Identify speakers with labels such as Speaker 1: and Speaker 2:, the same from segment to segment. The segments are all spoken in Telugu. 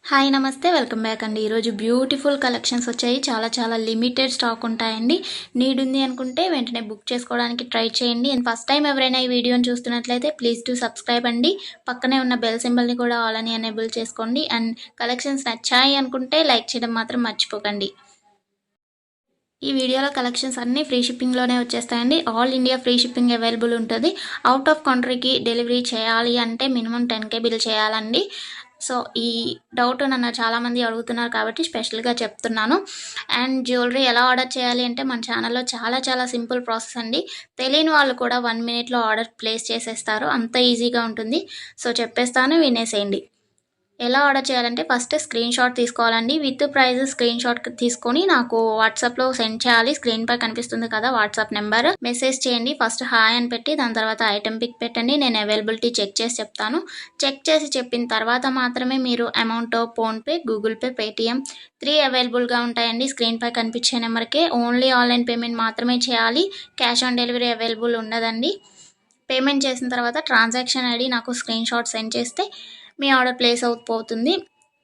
Speaker 1: హాయ్ నమస్తే వెల్కమ్ బ్యాక్ అండి. ఈరోజు బ్యూటిఫుల్ కలెక్షన్స్ వచ్చాయి. చాలా లిమిటెడ్ స్టాక్ ఉంటాయండి. నీడ్ ఉంది అనుకుంటే వెంటనే బుక్ చేసుకోవడానికి ట్రై చేయండి. అండ్ ఫస్ట్ టైం ఎవరైనా ఈ వీడియోని చూస్తున్నట్లయితే ప్లీజ్ టు సబ్స్క్రైబ్ అండి. పక్కనే ఉన్న బెల్ సింబల్ని కూడా ఆల్ అని ఎనేబుల్ చేసుకోండి. అండ్ కలెక్షన్స్ నచ్చాయి అనుకుంటే లైక్ చేయడం మాత్రం మర్చిపోకండి. ఈ వీడియోలో కలెక్షన్స్ అన్నీ ఫ్రీ షిప్పింగ్లోనే వచ్చేస్తాయండి. All India free shipping available ఉంటుంది. అవుట్ ఆఫ్ కంట్రీకి డెలివరీ చేయాలి అంటే మినిమం 10K బిల్ చేయాలండి. సో ఈ డౌట్ నన్ను చాలామంది అడుగుతున్నారు కాబట్టి స్పెషల్గా చెప్తున్నాను. అండ్ జ్యువెలరీ ఎలా ఆర్డర్ చేయాలి అంటే మన ఛానల్లో చాలా సింపుల్ ప్రాసెస్ అండి. తెలియని వాళ్ళు కూడా 1 మినిట్లో ఆర్డర్ ప్లేస్ చేసేస్తారు. అంత ఈజీగా ఉంటుంది. సో చెప్పేస్తాను, వినేసేయండి. ఎలా ఆర్డర్ చేయాలంటే ఫస్ట్ స్క్రీన్ షాట్ తీసుకోవాలండి. విత్ ప్రైస్ స్క్రీన్ షాట్ తీసుకొని నాకు వాట్సాప్లో సెండ్ చేయాలి. స్క్రీన్ పై కనిపిస్తుంది కదా వాట్సాప్ నెంబర్, మెసేజ్ చేయండి. ఫస్ట్ హాయ్ అని పెట్టి దాని తర్వాత ఐటెం పిక్ పెట్టండి. నేను అవైలబిలిటీ చెక్ చేసి చెప్తాను. చెక్ చేసి చెప్పిన తర్వాత మాత్రమే మీరు amount PhonePe, Google pay, Paytm 3 అవైలబుల్గా ఉంటాయండి. స్క్రీన్ పై కనిపించే నెంబర్కే ఓన్లీ ఆన్లైన్ పేమెంట్ మాత్రమే చేయాలి. క్యాష్ ఆన్ డెలివరీ అవైలబుల్ ఉండదండి. పేమెంట్ చేసిన తర్వాత ట్రాన్సాక్షన్ ఐడి నాకు స్క్రీన్ షాట్ సెండ్ చేస్తే మీ ఆర్డర్ ప్లేస్ అవుతుంది.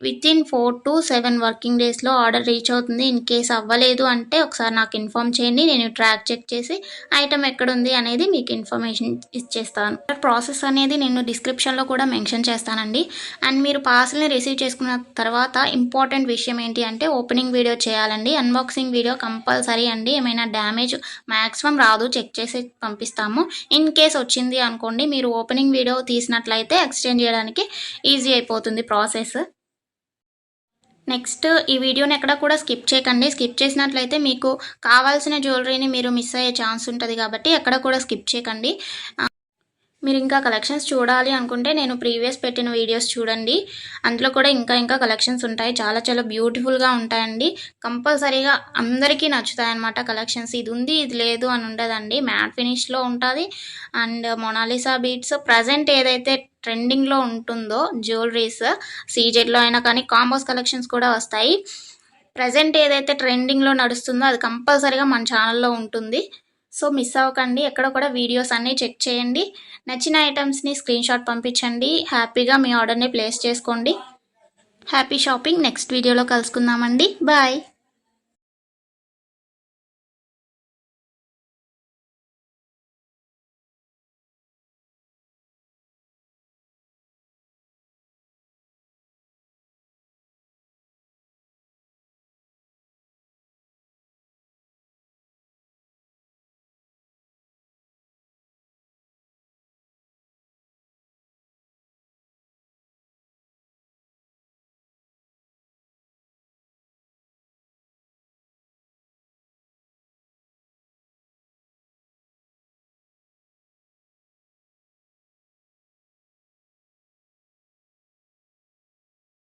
Speaker 1: వితిన్ 4 to 7 వర్కింగ్ డేస్లో ఆర్డర్ రీచ్ అవుతుంది. ఇన్ కేస్ అవ్వలేదు అంటే ఒకసారి నాకు ఇన్ఫామ్ చేయండి. నేను ట్రాక్ చెక్ చేసి ఐటమ్ ఎక్కడుంది అనేది మీకు ఇన్ఫర్మేషన్ ఇచ్చేస్తాను. ప్రాసెస్ అనేది నేను డిస్క్రిప్షన్లో కూడా మెన్షన్ చేస్తానండి. అండ్ మీరు పార్సల్ని రిసీవ్ చేసుకున్న తర్వాత ఇంపార్టెంట్ విషయం ఏంటి అంటే ఓపెనింగ్ వీడియో చేయాలండి. అన్బాక్సింగ్ వీడియో కంపల్సరీ అండి. ఏమైనా డ్యామేజ్ మ్యాక్సిమం రాదు, చెక్ చేసి పంపిస్తాము. ఇన్ కేస్ వచ్చింది అనుకోండి, మీరు ఓపెనింగ్ వీడియో తీసినట్లయితే ఎక్స్చేంజ్ చేయడానికి ఈజీ అయిపోతుంది ప్రాసెస్. నెక్స్ట్ ఈ వీడియోని ఎక్కడ కూడా స్కిప్ చేయకండి. స్కిప్ చేసినట్లయితే మీకు కావాల్సిన జ్యువెలరీని మీరు మిస్ అయ్యే ఛాన్స్ ఉంటుంది కాబట్టి ఎక్కడ కూడా స్కిప్ చేయకండి. మీరు ఇంకా కలెక్షన్స్ చూడాలి అనుకుంటే నేను ప్రీవియస్ పెట్టిన వీడియోస్ చూడండి. అందులో కూడా ఇంకా కలెక్షన్స్ ఉంటాయి. చాలా బ్యూటిఫుల్గా ఉంటాయండి. కంపల్సరీగా అందరికీ నచ్చుతాయి అన్నమాట కలెక్షన్స్. ఇది ఉంది ఇది లేదు అని ఉండదండి. మ్యాట్ ఫినిష్లో ఉంటుంది. అండ్ మొనాలిసా బీట్స్ ప్రజెంట్ ఏదైతే ట్రెండింగ్లో ఉంటుందో జ్యువెలరీస్ సీజెడ్లో అయినా కానీ కాంబోస్ కలెక్షన్స్ కూడా వస్తాయి. ప్రజెంట్ ఏదైతే ట్రెండింగ్లో నడుస్తుందో అది కంపల్సరీగా మన ఛానల్లో ఉంటుంది. సో మిస్ అవ్వకండి. ఎక్కడ కూడా వీడియోస్ అన్నీ చెక్ చేయండి. నచ్చిన ఐటమ్స్ని స్క్రీన్ షాట్ పంపించండి. హ్యాపీగా మీ ఆర్డర్ని ప్లేస్ చేసుకోండి. Happy shopping. నెక్స్ట్ వీడియోలో కలుసుకుందామండి. బాయ్.